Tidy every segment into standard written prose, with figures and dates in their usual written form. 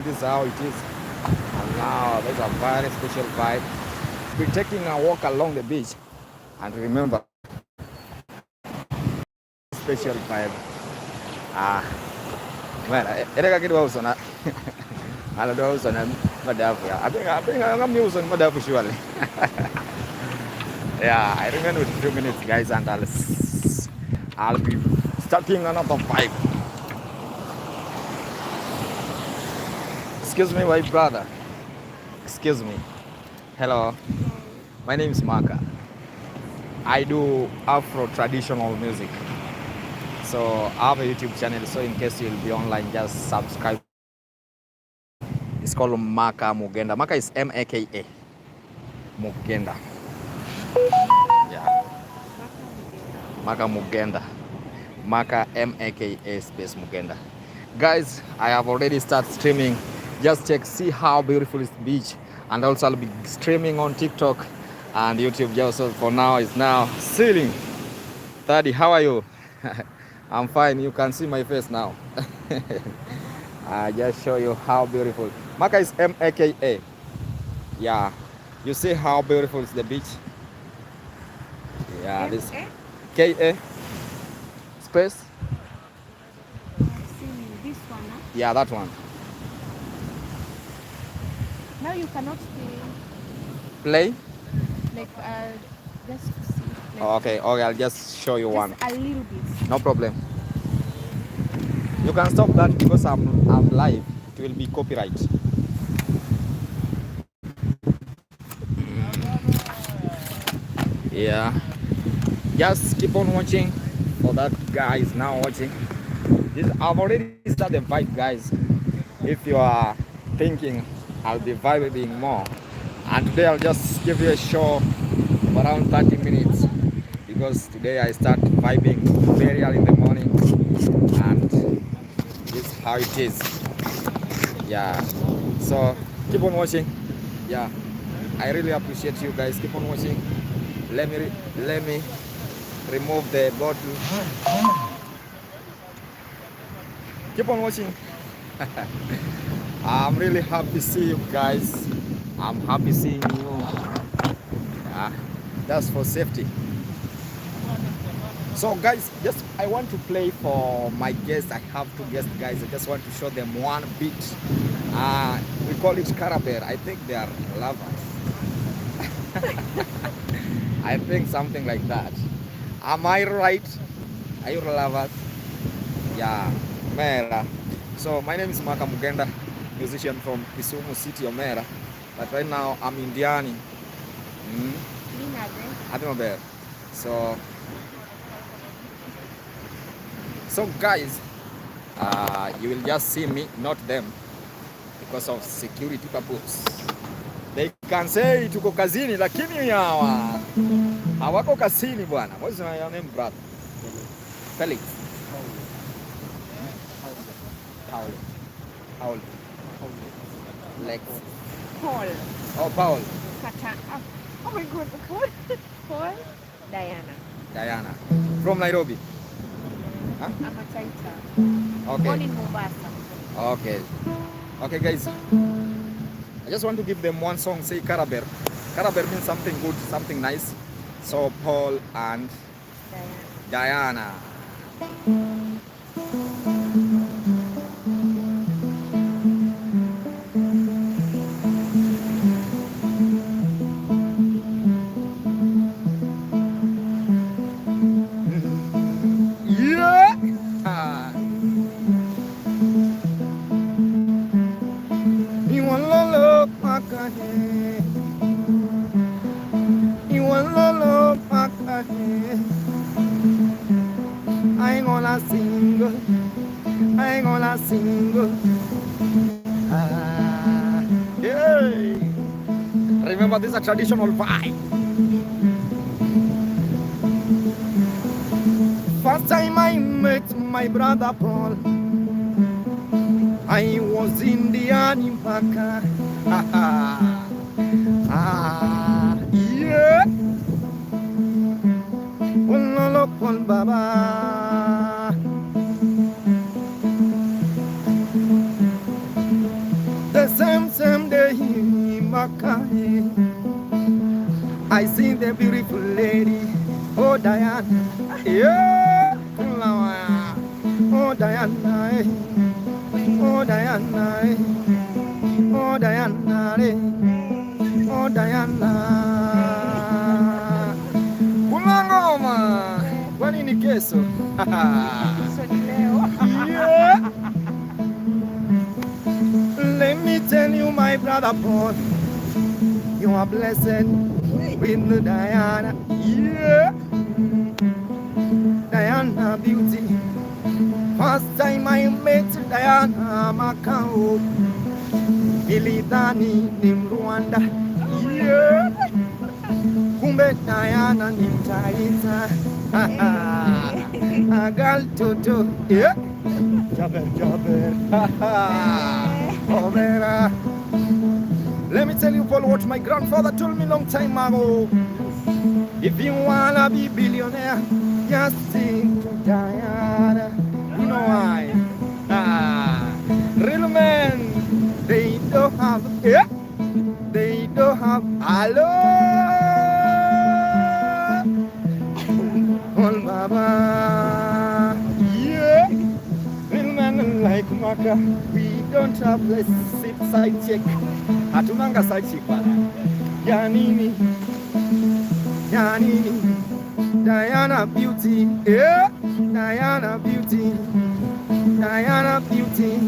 This is how it is. And now there's a very special vibe. We're taking a walk along the beach. And remember, special vibe. Ah, man, I get also na. I do also na madafu. I think I'm using madafu surely. Yeah, I remain with 2 minutes, guys, and I'll be starting another vibe. Excuse me, my brother. Excuse me. Hello. My name is Maka. I do Afro traditional music. So I have a YouTube channel. So in case you'll be online, just subscribe. It's called Maka Mugenda. Maka is M-A-K-A. Mugenda. Yeah. Maka Mugenda. Maka M-A-K-A space Mugenda. Guys, I have already started streaming. Just check, see how beautiful is the beach. And also I'll be streaming on TikTok and YouTube. Just so for now, it's now ceiling. Daddy, how are you? I'm fine. You can see my face now. I just show you how beautiful. Maka is M-A-K-A. Yeah. You see how beautiful is the beach? Yeah, this K-A space. This one, huh? Yeah, that one. Now you cannot Play? like just to see. Like, Okay, I'll just show you one. a little bit. No problem. You can stop that because I'm live. It will be copyright. Yeah. Just keep on watching. For that guy is now watching. I've already started the vibe, guys. If you are thinking I'll be vibing more, and today I'll just give you a show of around 30 minutes because today I start vibing very early in the morning, and this is how it is. Yeah, so keep on watching. Yeah, I really appreciate you guys. Keep on watching. Let me remove the bottle. Keep on watching. I'm really happy to see you guys. I'm happy seeing you. Yeah, that's for safety. So guys, just I want to play for my guests. I have two guests, guys. I just want to show them one beat. We call it Carabere. I think they are lovers. I think something like that. Am I right? Are you lovers? Yeah, Mera. So my name is Maka Mugenda, musician from Kisumu City, Omera. But right now I'm in Diani. Adimabere. So guys, you will just see me, not them, because of security purpose. They can say tuko kazini, lakini hawa hawako kazini bwana. What's your name, brother? Felix. Paul. Lex. Paul. Oh, Paul. Oh my God, Paul. Diana. From Nairobi. Huh? I'm a Taita. Okay. Born in Mombasa. Okay. Okay, guys. I just want to give them one song, say Carabere. Carabere means something good, something nice. So Paul and Diana. I ain't gonna sing. Yeah. Remember, this is a traditional vibe. First time I met my brother Paul, I was in the Animaka. Yeah. Lolo Paul Baba. The same day in Makai, I see the beautiful lady. Oh Diana, yeah, oh Diana, oh Diana, oh Diana, oh Diana. Kumangoma, kwani ni kesho? Yeah. Let me tell you, my brother Paul, you are blessed with the Diana. Yeah. Diana beauty. First time I met Diana Macau, nilidhani ni Rwanda. Yeah. Kumbe Diana ni Mtaita. Agal toto. Yeah. Jaber. Overa. Let me tell you, Paul, what my grandfather told me long time ago. If you wanna be billionaire, just sing to Diana. You know why? Real men, they don't have, yeah, they don't have, hello, Paul Baba, yeah. Real men like Maka, we don't have, let's sit side check. Hatunanga side check bana. Yanini, Diana beauty, yeah, Diana beauty, Diana beauty.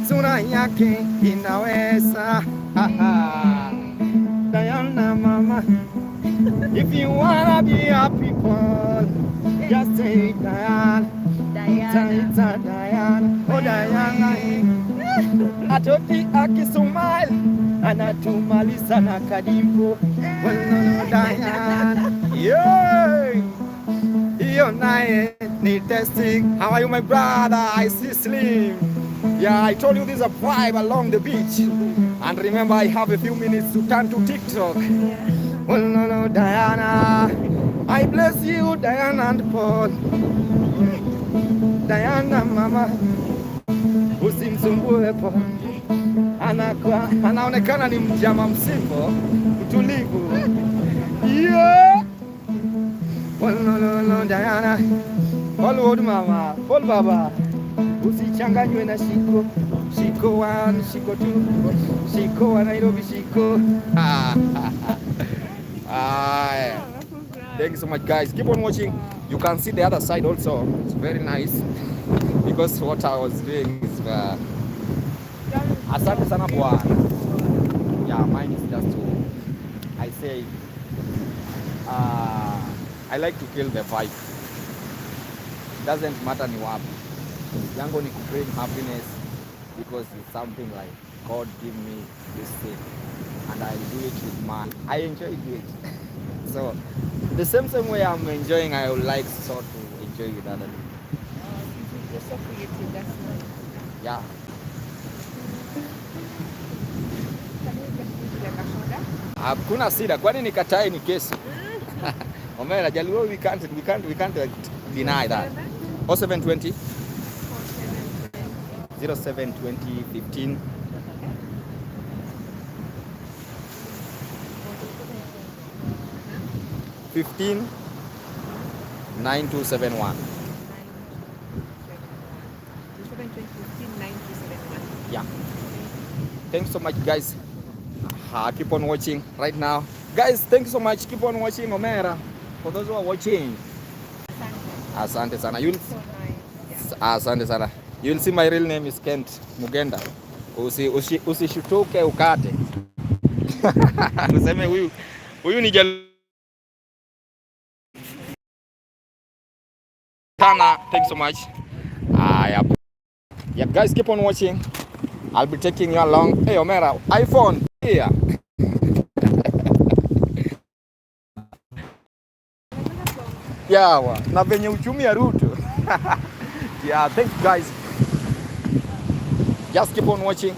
Sura yake inaweza, Diana mama. If you wanna be happy, Paul, just say Diana, Diana, oh Diana. Atoti akisumile anatumaliza na kadimbo. Diana, yeah. Hiyo naye ni testing. How are you, my brother? I see Slim. Yeah, I told you this is a vibe along the beach. And remember, I have a few minutes to turn to TikTok. Well, no, Diana. I bless you, Diana and Paul. Diana mama, usimsumbue Paul. Anaonekana ni mjama msipo, mtulivu. Yeah. No, Diana. Paul mama, Paul baba. Usichanganywe na shiko. Shiko 1, shiko 2, shiko wa Nairobi, shiko. Thank you so much, guys. Keep on watching. You can see the other side also. It's very nice because what I was doing is asante sana bwana. Yeah, mine is just to, I say, I like to kill the vibe. Doesn't matter ni wapi. Yangu ni bring happiness because it's something like God give me this thing and I do it with man. I enjoy it. So the same way I'm enjoying, I would like so to enjoy with other people. You're so creative, that's nice. Yeah. Hakuna sida, kwani nikatae ni kesi. Omera, Jaluo, we can't deny that. 0720 15 15 9271. Yeah. Thanks so much, guys. Keep on watching right now. Guys, thank you so much. Keep on watching Omera. For those who are watching. Asante sana. Asante sana. You'll see my real name is Kent Mugenda. Usishutuke ukate. Useme huyu ni Jaluo. Thank you so much. Yeah, guys, keep on watching. I'll be taking you along. Hey, Omera, iPhone here. Yeah, na venye uchumi ya Ruto. Yeah, thank you, guys. Just keep on watching.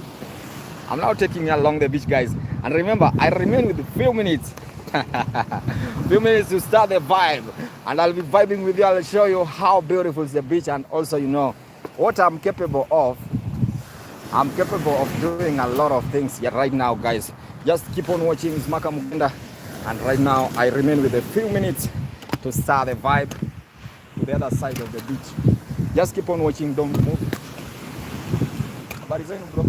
I'm now taking you along the beach, guys. And remember, I remain with a few minutes. Few minutes to start the vibe. And I'll be vibing with you. I'll show you how beautiful is the beach and also, you know, what I'm capable of I'm capable of doing a lot of things here right now, guys. Just keep on watching. It's Maka Mugenda. And right now, I remain with a few minutes to start the vibe to the other side of the beach. Just keep on watching. Don't move. But it's bro.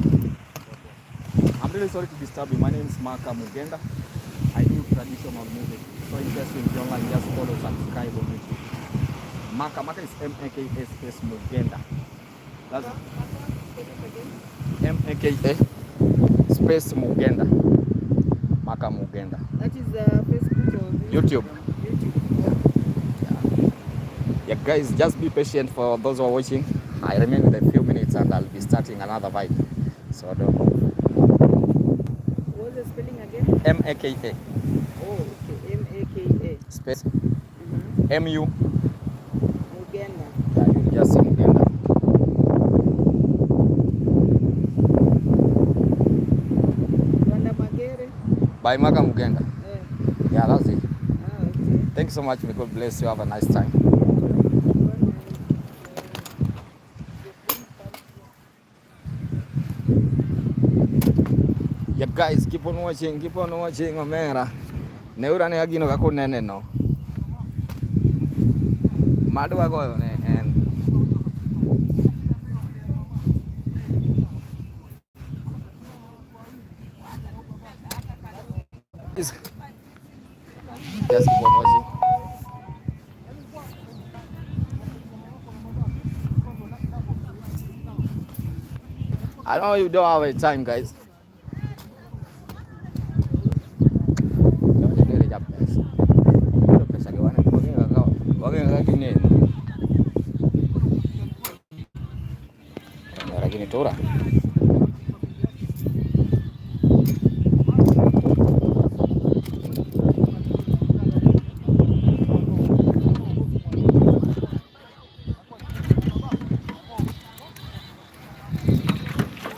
I'm really sorry to disturb you. My name is Maka Mugenda. I do traditional music. So in case you're online, just follow, subscribe on YouTube. Maka is M-A-K-S-S Mugenda. That's M-A-K-A space Mugenda. Maka Mugenda. That is Facebook or YouTube. YouTube. Yeah, guys, just be patient for those who are watching. I remain with a few minutes and I'll be starting another vibe. So don't move. What's the spelling again? M-A-K-A. Oh, okay. M-A-K-A. Space. M-U. M-U. Mugenda. Yeah, you just say Mugenda. Wanda Magere. By Maka Mugenda. Yeah, that's it. Okay. Thank you so much. May God bless you. Have a nice time. Yeah, guys, keep on watching, Omera. Neura ne agino kako nene no. Madwa go ne and just keep on watching. I know you don't have a time, guys.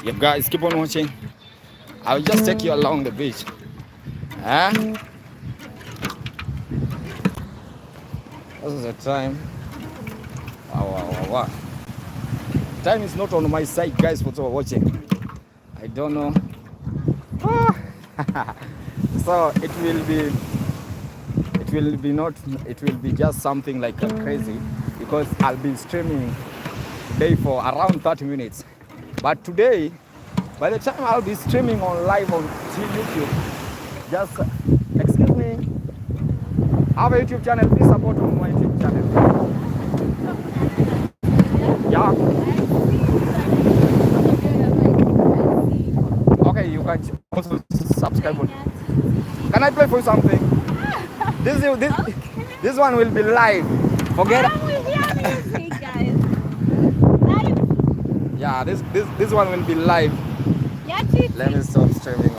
Yeah, guys, keep on watching. I'll just take you along the beach. This is the time. Wow. Time is not on my side, guys, for those who are watching. I don't know. So it will be just something like crazy because I'll be streaming today for around 30 minutes. But today, by the time I'll be streaming on live on YouTube, just excuse me, I have a YouTube channel. Please support on my YouTube channel. Yeah. Okay, you can also subscribe. Can I play for you something? This one will be live. Forget. Music, guys. Yeah, this one will be live. Nyatiti. Let me stop streaming.